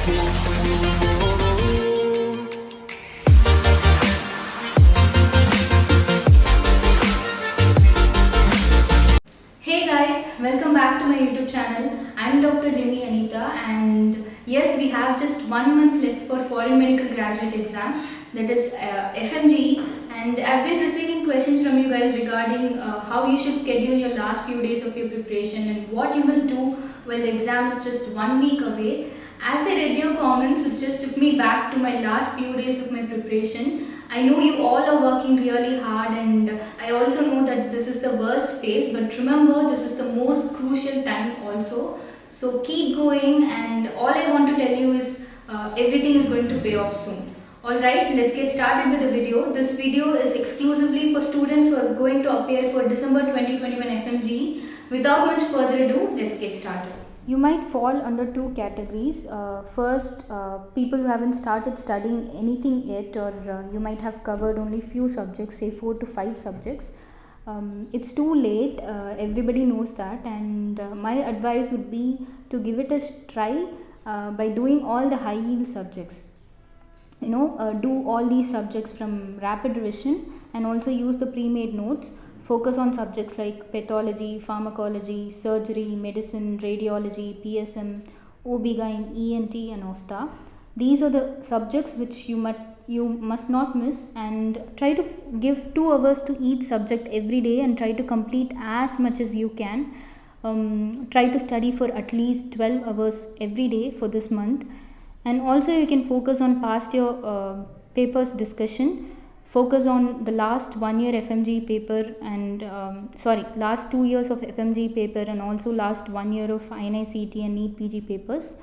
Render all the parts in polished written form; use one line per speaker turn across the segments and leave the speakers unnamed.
Hey guys, welcome back to my YouTube channel. I'm Dr. Jimmy Anita, and yes, we have just 1 month left for Foreign Medical Graduate Exam, that is FMGE, and I've been receiving questions from you guys regarding how you should schedule your last few days of your preparation and what you must do when the exam is just 1 week away. As I read your comments, it just took me back to my last few days of my preparation. I know you all are working really hard, and I also know that this is the worst phase, but remember, this is the most crucial time also. So keep going, and all I want to tell you is everything is going to pay off soon. Alright, let's get started with the video. This video is exclusively for students who are going to appear for December 2021 FMGE. Without much further ado, let's get started. You might fall under two categories. First, people who haven't started studying anything yet, or you might have covered only few subjects, say 4 to 5 subjects. It's too late, everybody knows that, and my advice would be to give it a try by doing all the high yield subjects. Do all these subjects from rapid revision, and also use the pre-made notes. Focus on subjects like pathology, pharmacology, surgery, medicine, radiology, PSM, OB-GYN, ENT and OPHTA. These are the subjects which you must not miss, and try to give 2 hours to each subject every day and try to complete as much as you can. Try to study for at least 12 hours every day for this month, and also you can focus on past year papers discussion. Focus on the last 1 year FMG paper and last 2 years of FMG paper, and also last 1 year of INI-CET and NEET PG papers.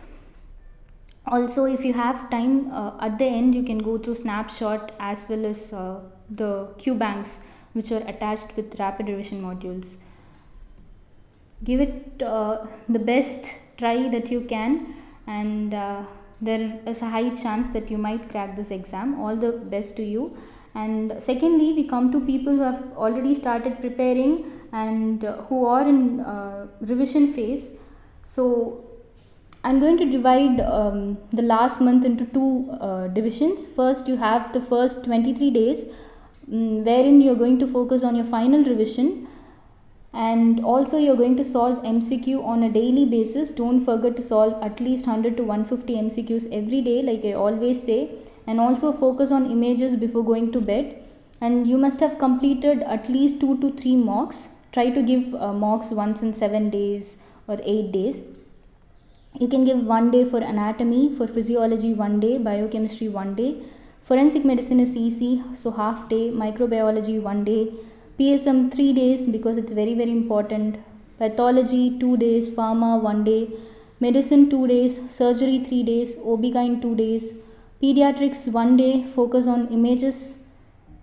Also, if you have time, at the end you can go through snapshot as well as the Q banks which are attached with rapid revision modules. Give it the best try that you can, and there is a high chance that you might crack this exam. All the best to you. And secondly, we come to people who have already started preparing and who are in revision phase. So I'm going to divide the last month into 2 divisions. First, you have the first 23 days wherein you're going to focus on your final revision, and also you're going to solve MCQ on a daily basis. Don't forget to solve at least 100 to 150 MCQs every day, like I always say. And also focus on images before going to bed, and you must have completed at least 2 to 3 mocks. Try to give mocks once in 7 days or 8 days. You can give 1 day for anatomy, for physiology 1 day, biochemistry 1 day, forensic medicine is easy, so half day, microbiology 1 day, PSM 3 days because it's very important, pathology 2 days, pharma 1 day, medicine 2 days, surgery 3 days, OB-GYN 2 days, pediatrics 1 day, focus on images,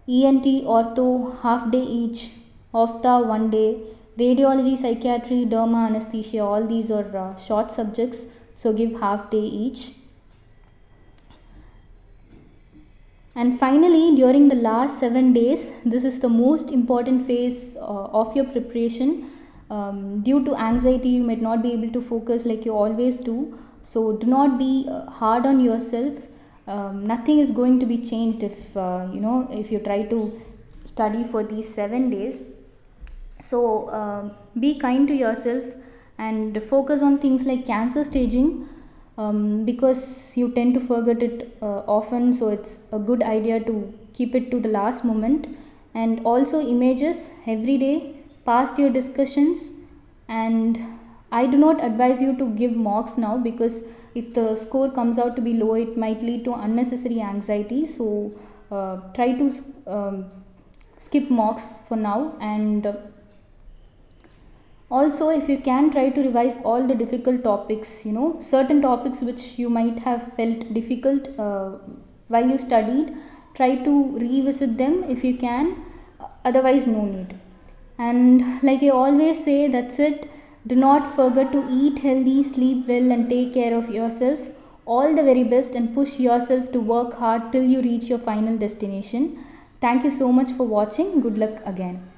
ENT, ortho half day each, OPHTA 1 day, radiology, psychiatry, derma, anesthesia, all these are short subjects, so give half day each. And finally, during the last 7 days, this is the most important phase of your preparation. Due to anxiety, you might not be able to focus like you always do, so do not be hard on yourself. Nothing is going to be changed if you try to study for these 7 days. So be kind to yourself and focus on things like cancer staging, because you tend to forget it often, so it's a good idea to keep it to the last moment. And also images every day, past year discussions, and I do not advise you to give mocks now, because if the score comes out to be low, it might lead to unnecessary anxiety. So try to skip mocks for now. And also, if you can, try to revise all the difficult topics, certain topics which you might have felt difficult while you studied, try to revisit them if you can, otherwise no need. And like I always say, that's it. Do not forget to eat healthy, sleep well and take care of yourself. All the very best, and push yourself to work hard till you reach your final destination. Thank you so much for watching. Good luck again.